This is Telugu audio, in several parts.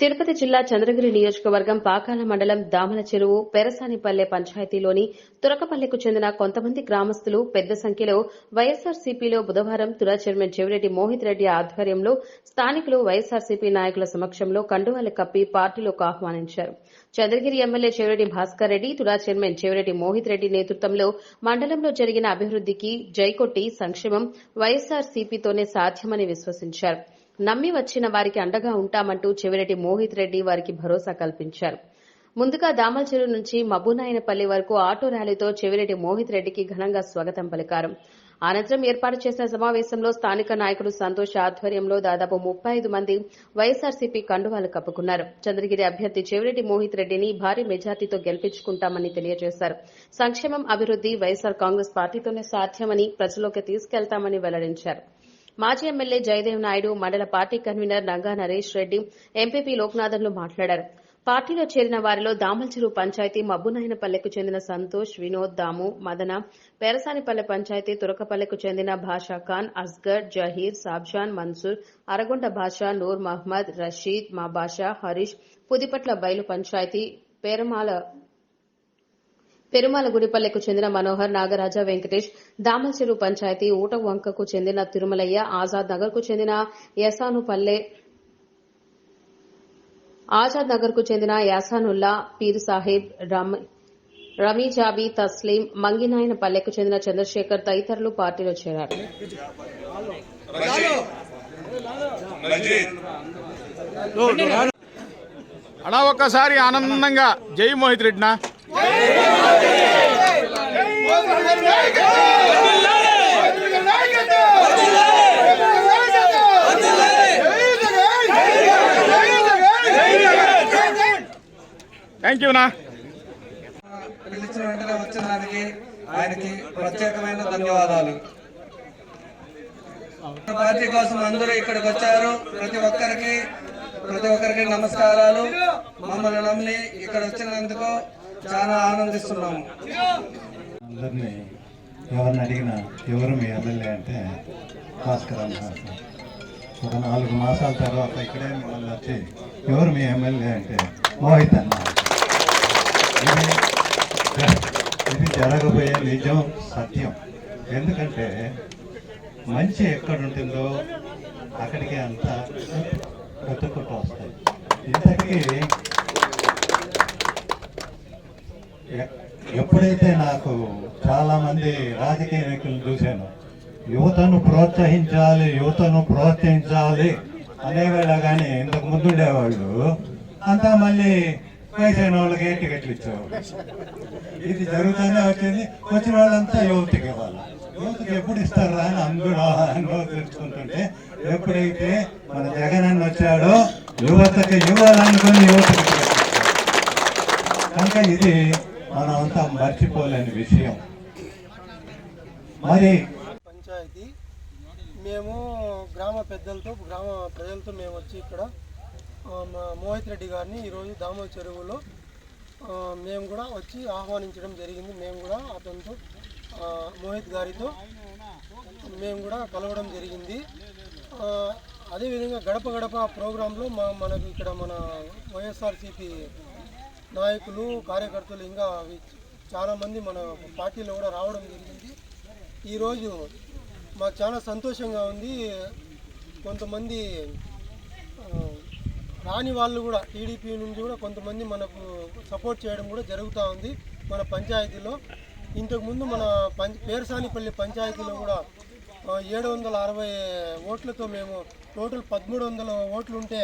తిరుపతి జిల్లా చంద్రగిరి నియోజకవర్గం పాకాల మండలం దామల చెరువు పెరసానిపల్లె పంచాయతీలోని తురకపల్లెకు చెందిన కొంతమంది గ్రామస్తులు పెద్ద సంఖ్యలో వైఎస్సార్సీపీలో బుధవారం తురా చైర్మన్ చెవిరెడ్డి మోహిత్ రెడ్డి ఆధ్వర్యంలో స్థానికులు వైఎస్సార్సీపీ నాయకుల సమక్షంలో కండువాలు కప్పి పార్టీలోకి ఆహ్వానించారు. చంద్రగిరి ఎమ్మెల్యే చెవిరెడ్డి భాస్కర్ రెడ్డి, తురా చైర్మన్ చెవిరెడ్డి మోహిత్ రెడ్డి నేతృత్వంలో మండలంలో జరిగిన అభివృద్దికి జైకొట్టి సంక్షేమం వైఎస్సార్సీపీతోనే సాధ్యమని విశ్వసించారు. నమ్మి వచ్చిన వారికి అండగా ఉంటామంటూ చెవిరెడ్డి మోహిత్ రెడ్డి వారికి భరోసా కల్పించారు. ముందుగా దామల చెరువు నుంచి మబ్బునాయనపల్లి వరకు ఆటో ర్యాలీతో చెవిరెడ్డి మోహిత్ రెడ్డికి ఘనంగా స్వాగతం పలికారు. అనంతరం ఏర్పాటు చేసిన సమావేశంలో స్థానిక నాయకుడు సంతోష్ ఆధ్వర్యంలో దాదాపు 35 మంది వైఎస్సార్సీపీ కండువాలు కప్పుకున్నారు. చంద్రగిరి అభ్యర్థి చెవిరెడ్డి మోహిత్ రెడ్డిని భారీ మెజార్టీతో గెలిపించుకుంటామని తెలియజేశారు. సంక్షేమం, అభివృద్ది వైఎస్సార్ కాంగ్రెస్ పార్టీతోనే సాధ్యమని ప్రజల్లోకి తీసుకెళ్తామని వెల్లడించారు. మాజీ ఎమ్మెల్యే జయదేవ్ నాయుడు, మండల party convener Nanga Naresh Reddy, MPP లోక్నాథన్లు మాట్లాడారు. పార్టీలో చేరిన వారిలో దామల చెరువు పంచాయతీ మబ్బునాయనపల్లెకు చెందిన సంతోష్, వినోద్, దాము, మదన, పెరసానిపల్లె పంచాయతీ తురకపల్లెకు చెందిన భాషా ఖాన్, అస్గర్, జహీర్, సాబ్జాన్, మన్సూర్, అరగొండ భాషా, నూర్ మహ్మద్, రషీద్, మా భాషా, హరీష్, పుదిపట్ల బయలు పంచాయతీ పెరుమాలగుడిపల్లెకు చెందిన మనోహర్, నాగరాజ, వెంకటేష్, దామల చెరువు పంచాయతీ ఊటవంకకు చెందిన తిరుమలయ్య, ఆజాద్ నగర్ కు చెందిన యాసానుల్లా, పీర్ సాహిబ్, రమీజాబీ, తస్లీం, మంగినాయనపల్లెకు చెందిన చంద్రశేఖర్ తదితరులు పార్టీలో చేరారు. అలా ఒక్కసారి ఆనందంగా జై మోహిత్ రెడ్డినా. థ్యాంక్ యూనా. పిలిచిన వెంటనే వచ్చిన దానికి ఆయనకి ప్రత్యేకమైన ధన్యవాదాలు. పార్టీ కోసం అందరూ ఇక్కడికి వచ్చారు. ప్రతి ఒక్కరికి నమస్కారాలు. మమ్మల్ని నమ్మి ఇక్కడ వచ్చినందుకు చాలా ఆనందిస్తున్నాము. అందరినీ ఎవరిని అడిగినా ఎవరు మీ ఎమ్మెల్యే అంటే భాస్కర్ అన్నారు. ఒక 4 మాసాల తర్వాత ఇక్కడే మిమ్మల్ని వచ్చి ఎవరు మీ ఎమ్మెల్యే అంటే మోహిత్ అన్నారు. ఇది జరగబోయే నిజం, సత్యం. ఎందుకంటే మంచి ఎక్కడుంటుందో అక్కడికి అంతా వెతుక్కుంటూ వస్తాయి. ఇంతకీ ఎప్పుడైతే నాకు చాలా మంది రాజకీయ నాయకులను చూశాను, యువతను ప్రోత్సహించాలి అనేవాళ్ళ కానీ ఇంతకు ముందు ఉండేవాళ్ళు అంతా మళ్ళీ వయసైన వాళ్ళకి టికెట్లు ఇచ్చేవాళ్ళు. ఇది జరుగుతూనే వచ్చిన వాళ్ళంతా యువతకి ఇవ్వాలి. యువతకి ఎప్పుడు ఇస్తారా అని అందరూ తెలుసుకుంటుంటే ఎప్పుడైతే మన జగన్ అన్న వచ్చాడో యువతకి ఇవ్వాలనుకుని యువతకి కనుక ఇది మనం అంతా మర్చిపోలేని విషయం. మరి పంచాయతీ మేము గ్రామ ప్రజలతో మేము వచ్చి ఇక్కడ మోహిత్ రెడ్డి గారిని ఈరోజు దామల చెరువులో మేము కూడా వచ్చి ఆహ్వానించడం జరిగింది. మేము కూడా అతనితో మోహిత్ గారితో మేము కూడా కలవడం జరిగింది. అదేవిధంగా గడప గడప ప్రోగ్రాంలో మనకు ఇక్కడ మన వైఎస్ఆర్సీపీ నాయకులు, కార్యకర్తలు ఇంకా చాలామంది మన పార్టీలో కూడా రావడం జరిగింది. ఈరోజు మాకు చాలా సంతోషంగా ఉంది. కొంతమంది రాని వాళ్ళు కూడా టీడీపీ నుంచి కూడా కొంతమంది మనకు సపోర్ట్ చేయడం కూడా జరుగుతూ ఉంది మన పంచాయతీలో. ఇంతకుముందు మన పేరసానిపల్లి పంచాయతీలో కూడా 760 ఓట్లతో మేము టోటల్ 1300 ఓట్లు ఉంటే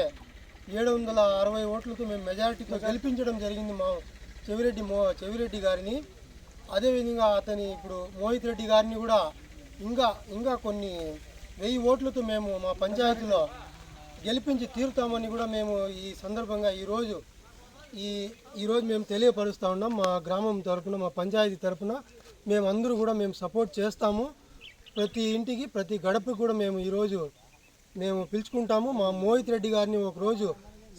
760 ఓట్లతో మేము మెజారిటీతో గెలిపించడం జరిగింది మా చెవిరెడ్డి గారిని. అదేవిధంగా ఇప్పుడు మోహిత్ రెడ్డి గారిని కూడా ఇంకా కొన్ని 1000 ఓట్లతో మేము మా పంచాయతీలో గెలిపించి తీరుతామని కూడా మేము ఈ సందర్భంగా ఈరోజు మేము తెలియపరుస్తూ ఉన్నాం. మా గ్రామం తరఫున, మా పంచాయతీ తరఫున మేమందరూ కూడా మేము సపోర్ట్ చేస్తాము. ప్రతి ఇంటికి, ప్రతి గడపకు కూడా మేము పిలుచుకుంటాము. మా మోహిత్ రెడ్డి గారిని ఒకరోజు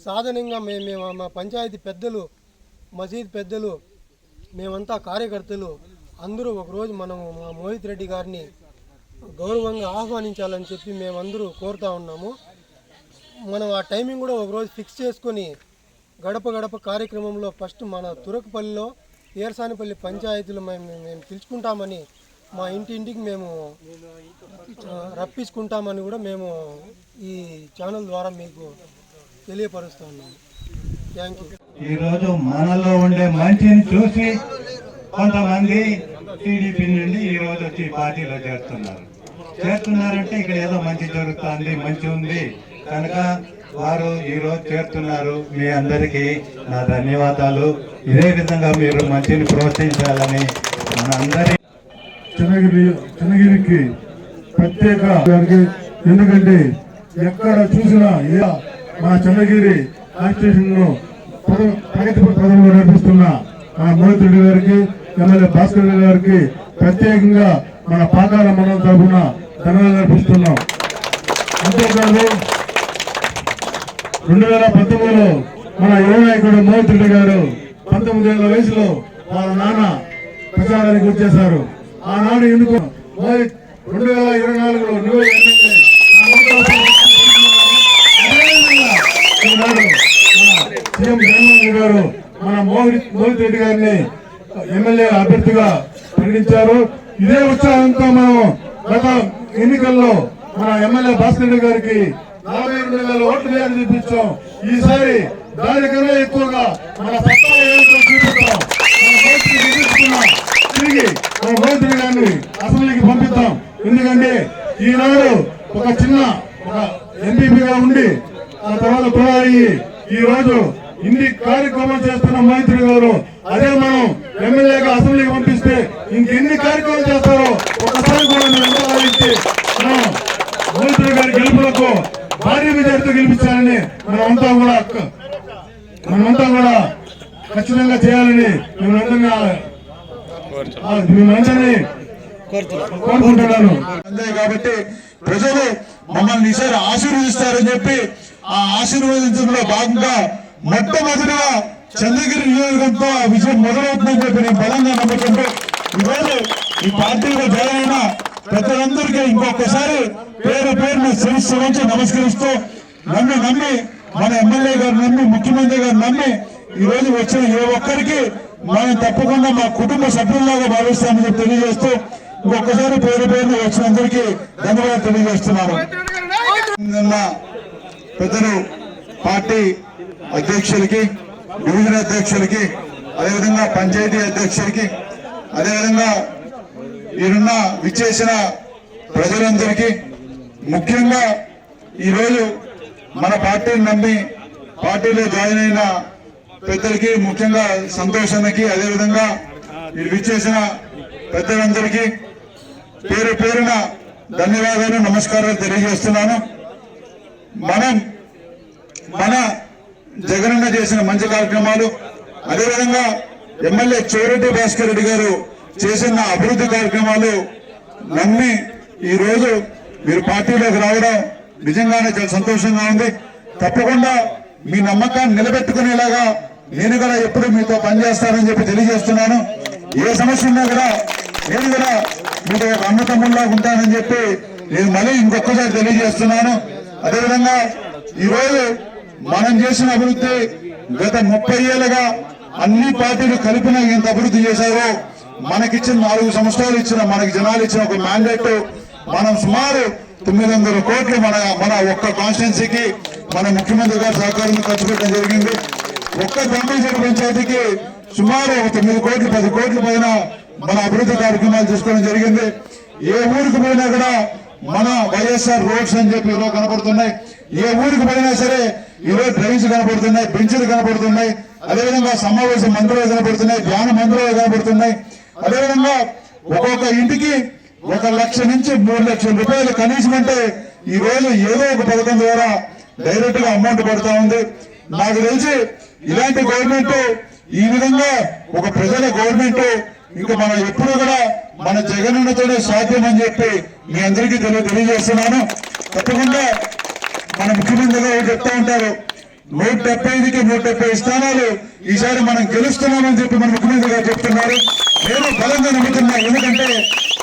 సాధనంగా మేము మా పంచాయతీ పెద్దలు, మసీద్ పెద్దలు, మేమంతా కార్యకర్తలు అందరూ ఒకరోజు మనము మా మోహిత్ రెడ్డి గారిని గౌరవంగా ఆహ్వానించాలని చెప్పి మేమందరూ కోరుతా ఉన్నాము. మనం ఆ టైమింగ్ కూడా ఒకరోజు ఫిక్స్ చేసుకొని గడప గడప కార్యక్రమంలో ఫస్ట్ మన తురకపల్లిలో పేర్సానిపల్లి పంచాయతీలో మేము పిలుచుకుంటామని మా ఇంటింటికి మేము రప్పించుకుంటామని కూడా మేము ఈ ఛానల్ ద్వారా మీకు తెలియపరుస్తూ ఉన్నాము. Thank you. ఈరోజు మనలో ఉండే మంచిని చూసి కొంతమంది టీడీపీ నుండి ఈ రోజు వచ్చి పార్టీలో చేరుతున్నారంటే ఇక్కడ ఏదో మంచి జరుగుతుంది, మంచి ఉంది కనుక వారు ఈ రోజు చేరుతున్నారు. మీ అందరికీ నా ధన్యవాదాలు. ఇదే విధంగా మీరు మంచిని ప్రోత్సహించాలని మన అందరి చన్నగిరికి ప్రత్యేక ఎందుకంటే ఎక్కడ చూసినా మన చన్నగిరి కాన్స్టిట్యూషన్ ప్రగతి పదంలో నడిపిస్తున్న మన మోహితుడి గారికి, ఎమ్మెల్యే భాస్కర్ గారికి ప్రత్యేకంగా మన పాకాల మండలం తరఫున ధన్యవాదాలు అర్పిస్తున్నాం. అంతేకాదు 2019లో మన యువ నాయకుడు మోహితుడి గారు 19 ఏళ్ల వయసులో వాళ్ళ నాన్న ప్రచారానికి వచ్చేశారు. ఆనాడు ఎందుకు 2024లో నువ్వు సీఎం జగన్మోహన్ గారు మన మోహిత్ రెడ్డి గారిని ఎమ్మెల్యే అభ్యర్థిగా ప్రకటించారు. ఇదే ఉత్సాహంతో మనం గత ఎన్నికల్లో మన ఎమ్మెల్యే భాస్కర్ రెడ్డి గారికి 42,000 ఓట్లు వేయాలని చూపించాం. ఈసారి దానికన్నా ఎక్కువగా మన సత్తా ఏదో చూపిస్తాం. తిరిగి మన మోహిత్ రెడ్డి గారిని అసెంబ్లీకి పంపిస్తాం. ఎందుకంటే ఈనాడు ఒక ఎంపీపీగా ఉండి ఆ తర్వాత కూడా ఈ రోజు ఇన్ని కార్యక్రమాలు చేస్తున్న మోహిత్ రెడ్డి గారు అదే మనం ఎమ్మెల్యేగా అసెంబ్లీకి పంపిస్తే ఇంకెన్ని కార్యక్రమాలు చేస్తారో ఒకసారి కూడా ఆలోచించి మనం మోహిత్ రెడ్డి గారి గెలుపులకు భారీ విజయంతో గెలిపించాలని మనమంతా కూడా ఖచ్చితంగా చేయాలని మేమందరినీ కోరుకుంటున్నాను. అంతే కాబట్టి ప్రజలు మమ్మల్ని ఈసారి ఆశీర్వదిస్తారని చెప్పి ఆ ఆశీర్వదించడంలో భాగంగా మొట్టమొదటిగా చంద్రగిరి నియోజకవర్గంతో విజయం మొదలవుతుందని చెప్పి నేను బలంగా నమ్ముకుంటూ ఈరోజు ఈ పార్టీలో జాయిన్ అయిన ప్రజలందరికీ ఇంకొకసారి పేరున శిరస్సు నమస్కరిస్తూ నన్ను నమ్మి మన ఎమ్మెల్యే గారు నమ్మి ముఖ్యమంత్రి గారు నమ్మి ఈ రోజు వచ్చిన ఏ ఒక్కరికి మనం తప్పకుండా మా కుటుంబ సభ్యుల్లాగా భావిస్తామని చెప్పి తెలియజేస్తూ ఇంకొకసారి పేరున వచ్చిన అందరికీ ధన్యవాదాలు తెలియజేస్తున్నాను. పెద్దలు పార్టీ అధ్యక్షులకి, డివిజన్ అధ్యక్షులకి, అదేవిధంగా పంచాయతీ అధ్యక్షులకి, అదేవిధంగా ఈరున్న విచ్చేసిన ప్రజలందరికీ, ముఖ్యంగా ఈరోజు మన పార్టీని నమ్మి పార్టీలో జాయిన్ అయిన పెద్దలకి, ముఖ్యంగా సంతోషానికి, అదేవిధంగా మీరు విచ్చేసిన పెద్దలందరికీ పేరున ధన్యవాదాలు, నమస్కారాలు తెలియజేస్తున్నాను. మన జగనన్న చేసిన మంచి కార్యక్రమాలు, అదేవిధంగా ఎమ్మెల్యే చెవిరెడ్డి భాస్కర్ రెడ్డి గారు చేసిన అభివృద్ధి కార్యక్రమాలు నమ్మి ఈ రోజు మీరు పార్టీలోకి రావడం నిజంగానే చాలా సంతోషంగా ఉంది. తప్పకుండా మీ నమ్మకాన్ని నిలబెట్టుకునేలాగా నేను కూడా ఎప్పుడు మీతో పనిచేస్తానని చెప్పి తెలియజేస్తున్నాను. ఏ సమస్య ఉన్నా కూడా నేను కూడా మీతో ఒక అన్నతమ్ముల్లా ఉంటానని చెప్పి నేను మళ్ళీ ఇంకొకసారి తెలియజేస్తున్నాను. అదేవిధంగా ఈరోజు మనం చేసిన అభివృద్ధి గత 30 ఏళ్ళుగా అన్ని పార్టీలు కలిపిన ఎంత అభివృద్ధి చేశారో, మనకిచ్చిన 4 సంవత్సరాలు ఇచ్చిన మనకి జనాలు ఇచ్చిన ఒక మ్యాండేట్ మనం సుమారు 900 కోట్లు మన ఒక్క కాన్స్టిట్యున్సీకి మన ముఖ్యమంత్రి గారి సహకారంతో ఖర్చు పెట్టడం జరిగింది. ఒక్క బొమ్మేశ్వర పంచాయతీకి సుమారు 9 కోట్లు 10 కోట్ల పైన మన అభివృద్ధి కార్యక్రమాలు తీసుకోవడం జరిగింది. ఏ ఊరికి పోయినా కూడా మన వైఎస్ఆర్ రోడ్స్ అని చెప్పి ఈరోజు కనపడుతున్నాయి. ఏ ఊరికి పోయినా సరే ఈరోజు డ్రైన్స్ కనపడుతున్నాయి, బెంచ్లు కనపడుతున్నాయి, అదేవిధంగా సమావేశ మందిరాలు కనపడుతున్నాయి, ధ్యాన మందిరాలు కనపడుతున్నాయి. అదేవిధంగా ఒక్కొక్క ఇంటికి 1 లక్ష నుంచి 3 లక్షల రూపాయలు కనీసం అంటే ఈ రోజు ఏదో ఒక పథకం ద్వారా డైరెక్ట్ గా అమౌంట్ పడుతూ ఉంది. నాకు తెలిసి ఇలాంటి గవర్నమెంట్, ఈ విధంగా ఒక ప్రజల గవర్నమెంట్ ఇంకా మనం ఎప్పుడు కూడా మన జగనన్నతోనే సాధ్యం అని చెప్పి మీ అందరికీ తెలియజేస్తున్నాను. తప్పకుండా మన ముఖ్యమంత్రి గారు చెప్తా ఉంటారు, 175కి 170 స్థానాలు ఈసారి మనం గెలుస్తున్నామని చెప్పి మన ముఖ్యమంత్రి గారు చెప్తున్నారు. నేను బలంగా నమ్ముతున్నా. ఎందుకంటే